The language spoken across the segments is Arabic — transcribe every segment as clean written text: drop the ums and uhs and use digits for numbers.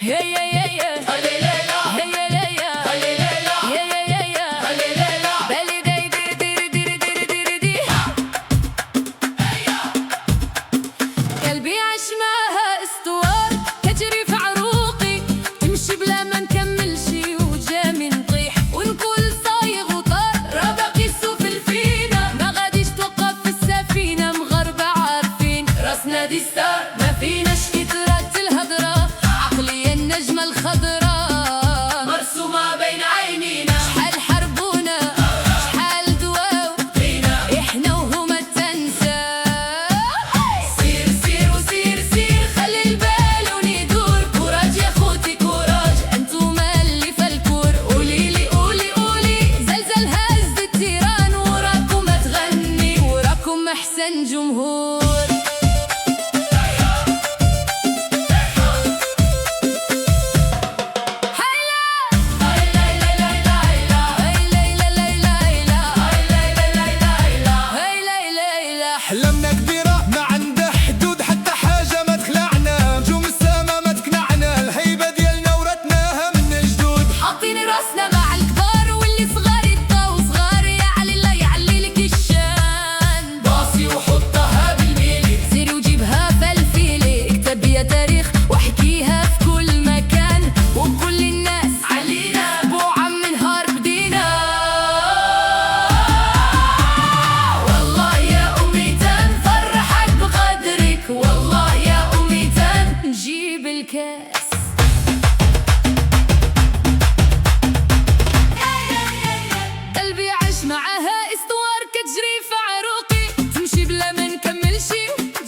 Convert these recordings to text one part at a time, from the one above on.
قلبي عاش معاها استوار كتجري في عروقي، تمشي بلا ما نكمل شي وجا من طيح، ونقول صايغ وطار راه باقي السفل فينا، ما غاديش توقف في السفينة مغربة عارفين راسنا دي ستار، ما فيناش كترات الهضرة عقلية النجمة الخضراء مرسومة بين عينينا. شحال حربونا شحال دواو فينا احنا وهما تنسى. سير سير وسير سير خلي البالون يدور، كوراج يا خوتي كوراج انتوما اللي في الكور. قوليلي قولي قولي زلزل هز التيران، وراكم تغني وراكم احسن جمهور. أحلامنا كبيرة ما عندها حدود، حتى حاجة ما تخلعنا، نجوم السما ما تقنعنا، الهيبة ديالنا ورثناها من الجدود. حاطين راسنا مع الكبار واللي صغار يبقاو صغار، يا علي الله يعلي لك الشان. باصي وحطها بالميلي، سيري وجيبها فلفيلي، اكتب يا تاريخ واحكيها في كل مكان، وكل الناس علينا اسبوع من نهار بدينا. والله يا أمي تنفرحك بقدرك، والله يا أمي نجيب الكاس. قلبي عاش معاها استوار كتجري في عروقي، تمشي بلا ما نكمل شي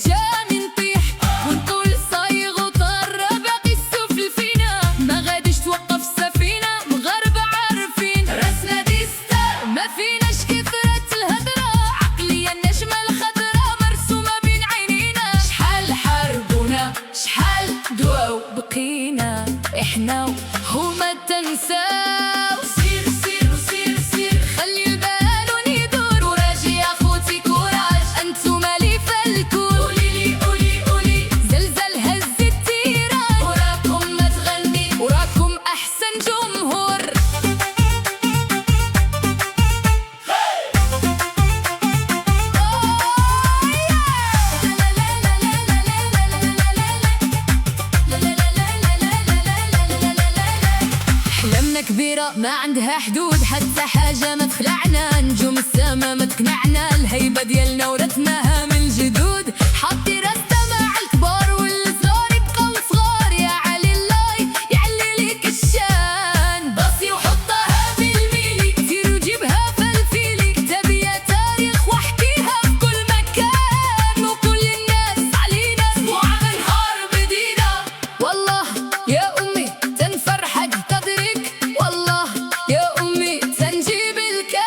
جا من طيح، ونقول صايغ وطار راه باقي السفل فينا، ما غاديش توقف السفينة مغاربة عارفين راسنا دي ستار، ما فيناش كثرة الهضرة عقلية النجمة الخضراء مرسومة بين عينينا. شحال حاربونا شحال دواو بقينا احنا وهما تنساو. سير سير وسير سير خلي البالون يدور، كوراج يا خوتي كوراج انتوما اللي في الكور. قوليلي قولي قولي زلزل هز التيران، وراكم ما تغني وراكم احسن جمهور. أحلامنا كبيرة ما عندها حدود، حتى حاجة ما تخلعنا، نجوم السما ما تقنعنا، الهيبة ديالنا ورثناها من الجدود. حطي راسنا مع الكبار والصغار يبقاو صغار، يا علي الله يعلي لك الشان. باصي وحطها بالميلي، سير وجيبها فلفيلي، كتابي يا تاريخ واحكيها في كل مكان، وكل الناس علينا اسبوع من نهار بدينا. والله يا أمي تنفرحك بقدرك، والله يا أمي تنجيب الكاس.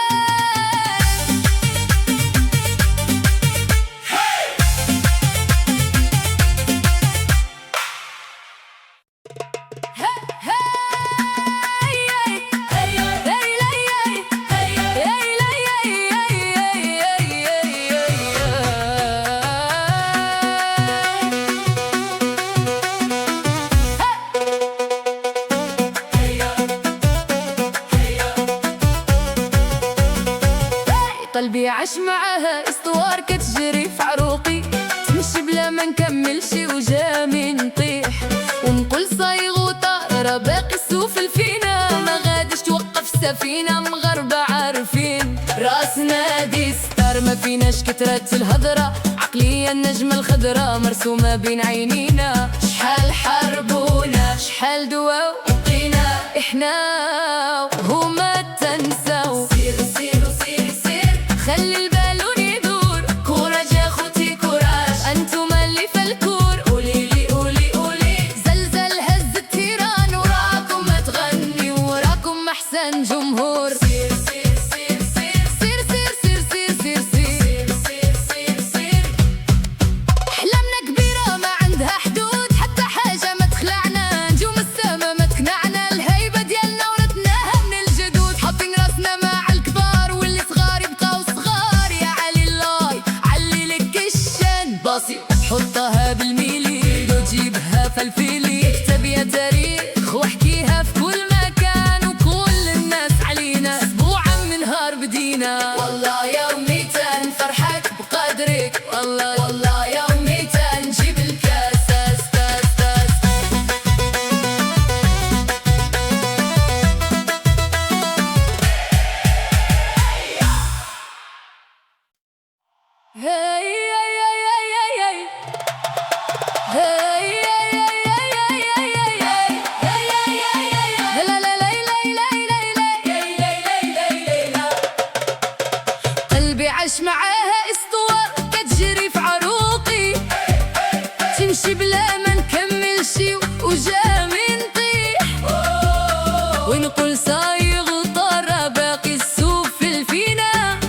قلبي عاش معاها استوار كتجري في عروقي، تمشي بلا ما نكمل شي وجا من طيح، ونقول صايغ وطار راه باقي السفل فينا، ما غاديش توقف السفينة مغربة عارفين راسنا دي ستار، ما فيناش كترات الهضرة عقلية النجمة الخضراء مرسومة بين عينينا. شحال حاربونا شحال دواو بقينا احنا وهما تنساو. سير سير وسير سير خلي البالون يدور، كوراج يا خوتي كوراج انتوما اللي في الكور. قوليلي قولي قولي زلزل هز التيران، وراكم تغني وراكم احسن جمهور. سير سير سير سير سير سير سير سير سير سير سير سير. احلامنا كبيرة ما عندها حدود، حتى حاجة ما تخلعنا، نجوم السما ما تقنعنا، الهيبة ديالنا ورثناها من الجدود. حاطين راسنا مع الكبار واللي صغار يبقاو صغار، يا علي الله علي لك الشان. باصي حطها بالميلي، وجيبها فلفيلي، اكتب يا تاريخ تاريخ واحكيها في كل مكان، وكل الناس علينا اسبوعا من نهار بدينا. والله يا أمي تنفرحك بقدرك، والله والله يا أمي تنجيب الكاس. قلبي عاش معاها اسطوار كتجري في عروقي، تمشي بلا ما نكمل شي وجا من طيح، ونقول صايغ طرا باقي السفل فينا،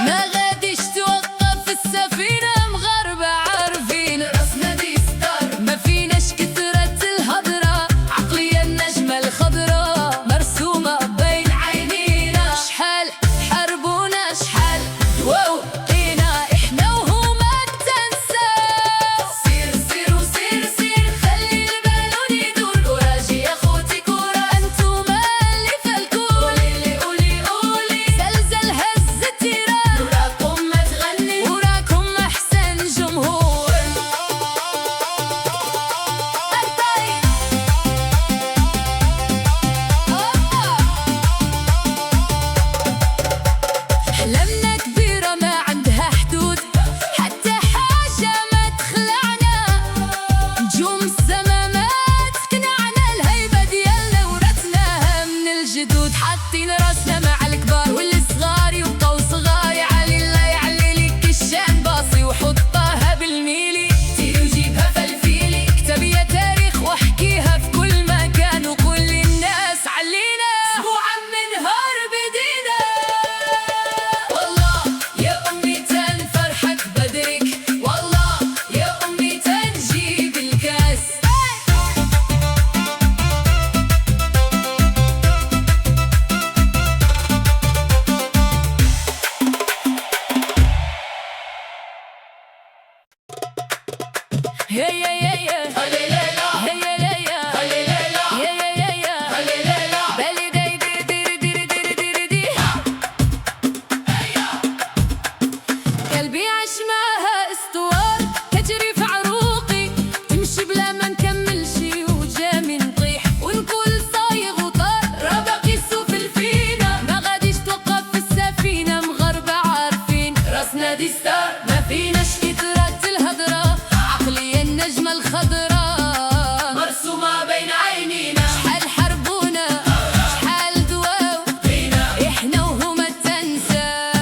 ما غاديش توقف السفينة مغاربة عارفين راسنا دي ستار، ما فيناش كثرة الهضرة، عقلية النجمة الخضرا مرسومة بين عينينا. شحال حاربونا شحال واو لينا، احنا وهما تنساو. سير سير وسير سير خلي البالون يدور، وراجي يا خوتي كورة انتوما اللي في الكور. قوليلي قولي قولي زلزل هز التيران، وراكم ما تغني وراكم احسن جمهور. أحلامنا كبيرة ما عندها حدود، حتى حاجة ما تخلعنا، نجوم السما ما تقنعنا، الهيبة ديالنا ورثناها من الجدود. حاطين راسنا مع الكبار والصغار يبقاو صغار، يعلي الله يعلي لك الشان باصي وحطها بالميلي، سيري وجيبها فلفيلي، كتبي يا تاريخ واحكيها في كل مكان، وكل الناس علينا اسبوعا من نهار بدينا. والله يا أمي تنفرحك بدرك، والله يا أمي تنجيب الكاس. يا يا يا يا هليليلا يا يا يا يا هليليلا يا يا يا يا هليليلا بالي داي دير دير دير دير دير دي. قلبي عاش معاها اسطوار كتجري في عروقي، تمشي بلا ما نكمل شي وجا من طيح، ونقول صايغ وطار راه باقي السفل فينا، ما غاديش توقف في السفينة مغاربة عارفين راسنا دي ستار، ما فيناش كثرة الهضرة، عقلية النجمة الخضرا مرسومة بين عينينا. شحال حاربونا شحال دواو فينا، احنا وهما تنساو.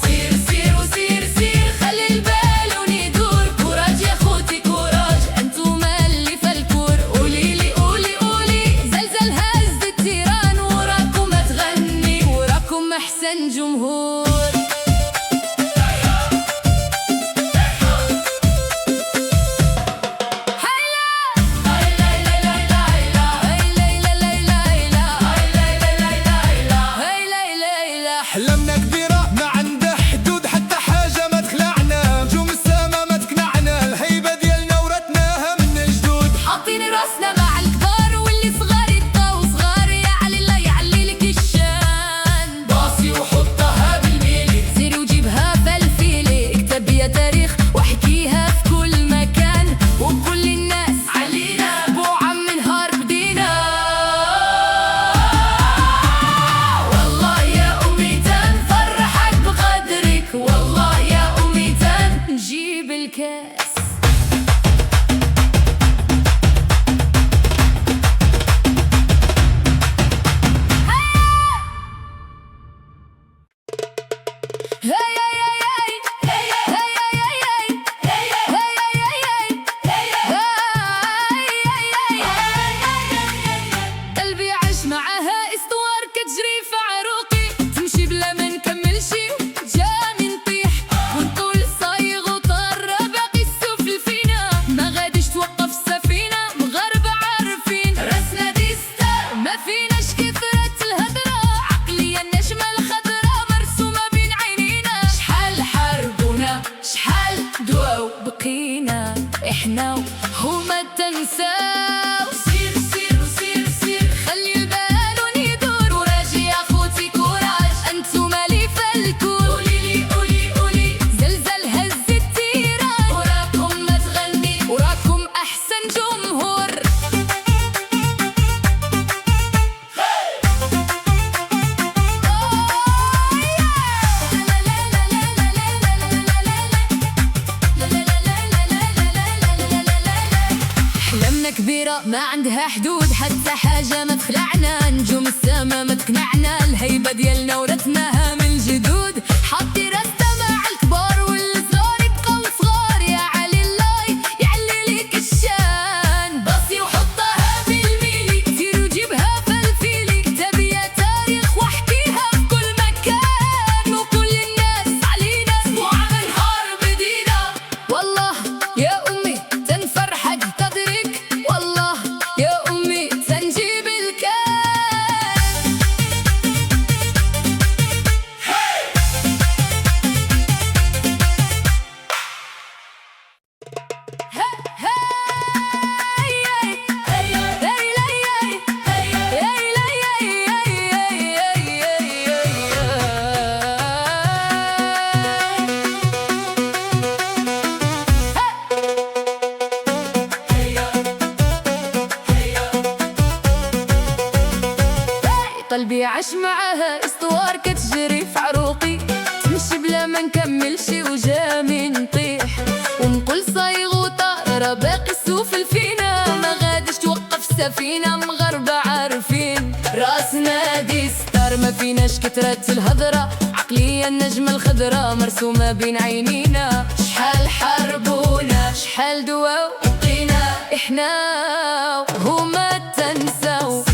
سير سير وسير سير خلي البالون يدور، كوراج يا خوتي كوراج انتوما اللي في الكور. قوليلي قولي قولي زلزل هز التيران، وراكم ما تغني وراكم احسن جمهور. أحلامنا كبيرة ما عندها حدود، حتى حاجة ما تخلعنا، نجوم السما ما تقنعنا، الهيبة ديالنا ورثناها من الجدود. حاطين راسنا مع الكبار واللي صغار يبقاو صغار، يعلي الله يعلي لك الشان باصي وحطها بالميلي، سيري وجيبها فلفيلي، اكتبي يا تاريخ واحكيها في كل مكان، وكل الناس علينا اسبوعا من نهار بدينا. والله يا أمي تنفرحك بقدرك، والله يا أمي تنجيب الكاس. قلبي عاش معاها اسطوار كتجري في عروقي، تمشي بلا ما نكمل شي جا من طيح، ونقول صايغ وطار باقي السفل فينا، ما غاديش توقف السفينة مغاربة عارفين راسنا دي ستار، ما فيناش كثرة الهضرة، عقلية النجمة الخضرا مرسومة بين عينينا. شحال حاربونا شحال دواو بقينا، احنا وهما تنساو. سير سير أحلامنا كبيرة ما عندها حدود، حتى حاجة ما تخلعنا، نجوم السما ما تقنعنا، الهيبة ديالنا ورثناها من الجدود. حطي راسنا مع الكبار والصغار يبقاو صغار، يا علي الله يعلي ليك الشان. باصي وحطها بالميلي، دير وجيبها فلفيلي، كتابي يا تاريخ واحكيها في كل مكان، وكل الناس علينا اسبوع من نهار بدينا. والله يا أمي تنفرحك قدرك، والله يا أمي تنجيب الكان. قلبي عاش معاها اسطوار كتجري في عروقي، تمشي بلا ما نكملش وجامي نطيح، ونقول صايغ وطار باقي السفل فينا، ما غاديش توقف السفينة مغربة عارفين، راسنا دي ستار ما فيناش كترات الهضرة، عقلية النجمة الخضرا مرسومة بين عينينا، شحال حاربونا شحال دواو وقينا، احنا وهما تنساو.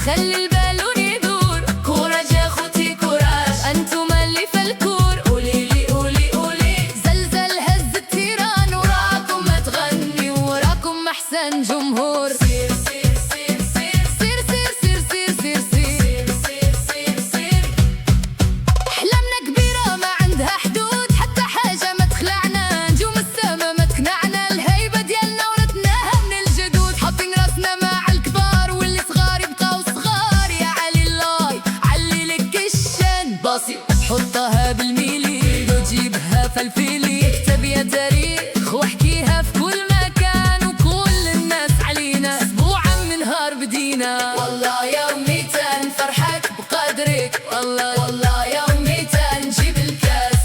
خلي البالون يدور، كوراج يا خوتي كوراج، انتوما اللي في الكور، قوليلي قولي قولي، زلزل هز التيران، وراكم ما تغني وراكم احسن جمهور. سير سير سير سير سير سير سير سير سير سير سير سير. احلامنا كبيرة ما عندها حدود، حتى حاجة ما تخلعنا، نجوم السما ما تقنعنا، الهيبة ديالنا ورثناها من الجدود. حاطين راسنا مع الكبار واللي صغار يبقاو صغار، يا علي الله علي لك الشان. باصي حطها بالميلي وجيبها فلفيلي، اكتب يا تاريخ واحكيها في كل مكان، وكل الناس علينا اسبوعا من نهار بدينا. والله يا أمي تنفرحك بقدرك، والله والله يا أمي تنجيب الكاس.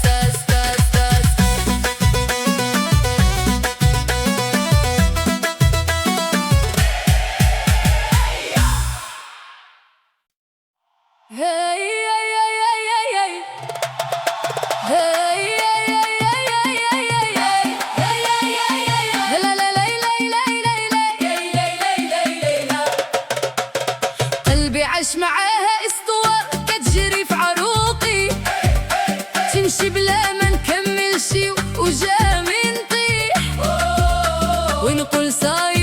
قلبي عاش معاها اسطوار كتجري في عروقي، تمشي بلا ما نكملش وجامي نطيح، ونقول صاير